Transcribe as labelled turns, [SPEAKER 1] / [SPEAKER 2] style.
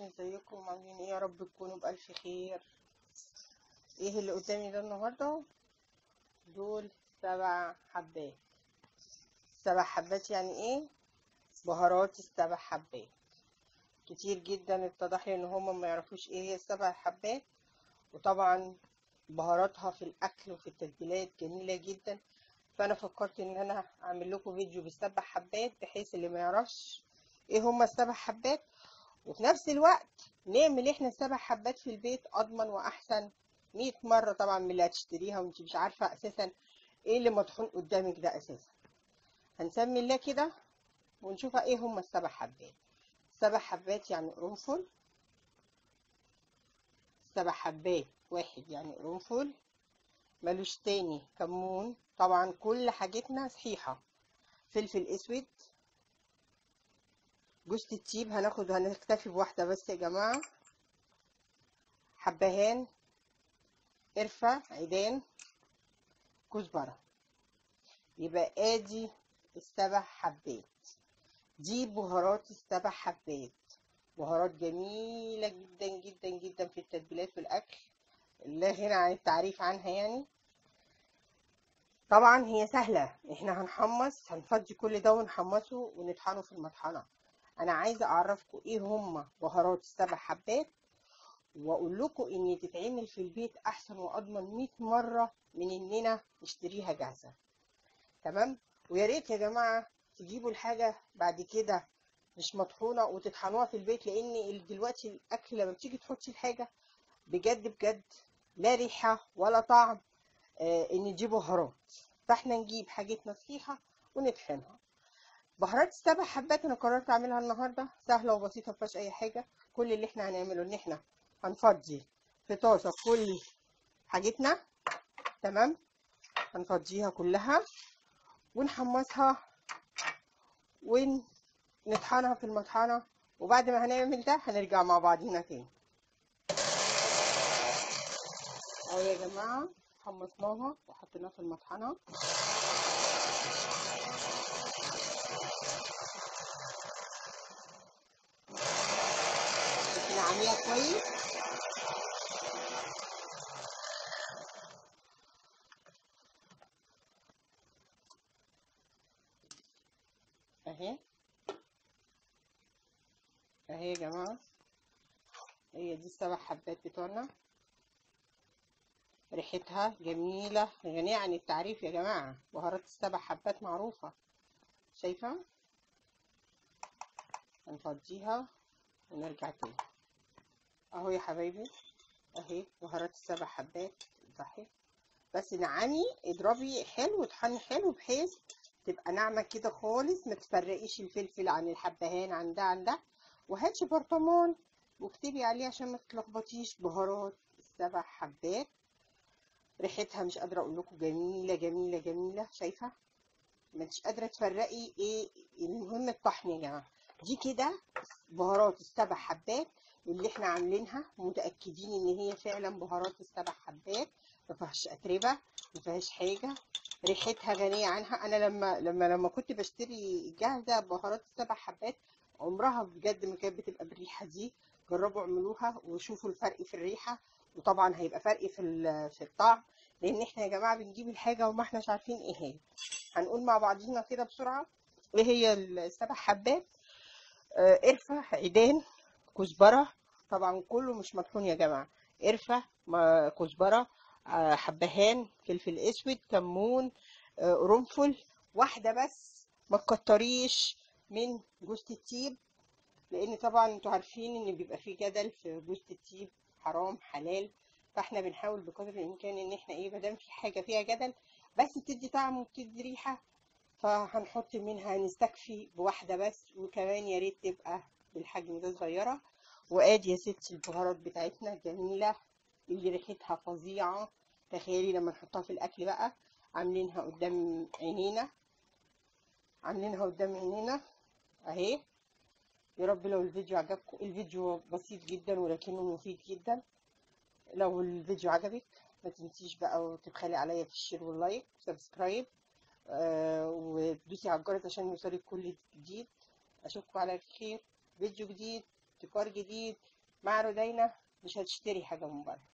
[SPEAKER 1] ازيكم عاملين ايه؟ يا رب تكونوا بألف خير. ايه اللي قدامي ده النهارده؟ دول 7 حبات. 7 حبات يعني ايه؟ بهارات ال7 حبات. كتير جدا اتضح لي ان هما ما يعرفوش ايه هي ال7 حبات. وطبعا بهاراتها في الاكل وفي التتبيلات جميله جدا. فانا فكرت ان انا اعمل لكم فيديو بال7 حبات، بحيث اللي ما يعرفش ايه هما ال7 حبات، وفي نفس الوقت نعمل احنا ال7 حبات في البيت اضمن واحسن 100 مرة طبعا من اللي هتشتريها وانت مش عارفة اساسا ايه اللي مطحون قدامك ده اساسا. هنسمي الله كده ونشوف ايه هما ال7 حبات. 7 حبات يعني قرنفل. 7 حبات واحد يعني قرنفل. ملوش تاني كمون. طبعا كل حاجتنا صحيحة. فلفل اسود. جوز الطيب هنكتفي بواحدة بس يا جماعة. حبهان. قرفة. عيدان. كزبرة. يبقى ادي ال7 حبات. دي بهارات ال7 حبات. بهارات جميلة جدا جدا جدا في التتبيلات والاكل، لا غنى عن التعريف عنها يعني. طبعا هي سهلة. احنا هنفضي كل ده ونحمصه ونطحنه في المطحنة. انا عايزة اعرفكم ايه هما بهارات ال7 حبات، واقول لكم ان تتعمل في البيت احسن واضمن 100 مرة من اننا نشتريها جاهزة. تمام. ويا ريت يا جماعه تجيبوا الحاجه بعد كده مش مطحونه وتطحنوها في البيت، لان دلوقتي الاكل لما بتيجي تحطي الحاجه بجد بجد لا ريحه ولا طعم. ان دي بهارات. فاحنا نجيب حاجتنا صحيحه ونطحنها. بهارات ال7 حبات انا قررت اعملها النهارده سهله وبسيطه، مفيهاش اي حاجه. كل اللي احنا هنعمله ان احنا هنفضي في طاسه كل حاجتنا. تمام. هنفضيها كلها ونحمصها ونطحنها في المطحنة. وبعد ما هنعمل ده هنرجع مع بعضينا تاني. اهو يا جماعة حمصناها وحطيناها في المطحنة. نعملها كويس. اهي اهي يا جماعة، هي دي ال7 حبات بتوعنا. ريحتها جميلة غنية عن التعريف يا جماعة. بهارات ال7 حبات معروفة. شايفة؟ هنفضيها ونرجع تاني. اهو يا حبايبي، اهي بهارات ال7 حبات. صحي بس نعمي اضربي حلو وطحني حلو، بحيث تبقى ناعمه كده خالص. ما تفرقيش الفلفل عن الحبهان عن ده عن ده. وهاتي برطمان واكتبي عليه عشان ما تتلخبطيش. بهارات ال7 حبات. ريحتها مش قادره اقول لكم جميله جميله جميله. شايفه؟ ما انتش قادره تفرقي ايه. المهم الطحن يا جماعه. دي كده بهارات ال7 حبات اللي احنا عاملينها، متاكدين ان هي فعلا بهارات ال7 حبات. ما فيهاش اتربه، ما فيهاش حاجه. ريحتها غنيه عنها. انا لما كنت بشتري جاهزه بهارات ال7 حبات، عمرها بجد ما كانت بتبقى بالريحه دي. جربوا اعملوها وشوفوا الفرق في الريحه. وطبعا هيبقى فرق في الطعم، لان احنا يا جماعه بنجيب الحاجه وما احناش عارفين ايه هي. هنقول مع بعضينا كده بسرعه ايه هي ال7 حبات. قرفه. عيدان. كزبره. طبعا كله مش مطحون يا جماعه. قرفه. كزبره. حبهان. فلفل اسود. كمون. قرنفل. واحده بس. ما تكتريش من جوز الطيب، لان طبعا انتوا عارفين ان بيبقى فيه جدل في جوز الطيب حرام حلال. فاحنا بنحاول بقدر الامكان ان احنا ايه، مادام في حاجه فيها جدل بس بتدي طعم وبتدي ريحه، فهنحط منها. نستكفي بواحده بس، وكمان يا ريت تبقى بالحجم ده صغيره. وادي يا ستي البهارات بتاعتنا جميله اللي ريحتها فظيعه. تخيلي لما نحطها في الاكل بقى. عاملينها قدام عينينا. عاملينها قدام عينينا اهي. يا رب لو الفيديو عجبكم. الفيديو بسيط جدا ولكنه مفيد جدا. لو الفيديو عجبك ما تنسيش بقى وتبخلي عليا في الشير واللايك وسبسكرايب. وتدوسي على الجرس عشان يوصلك كل جديد. اشوفكم على خير. فيديو جديد. ابتكار جديد. مع رودينا مش هتشتري حاجة من بره.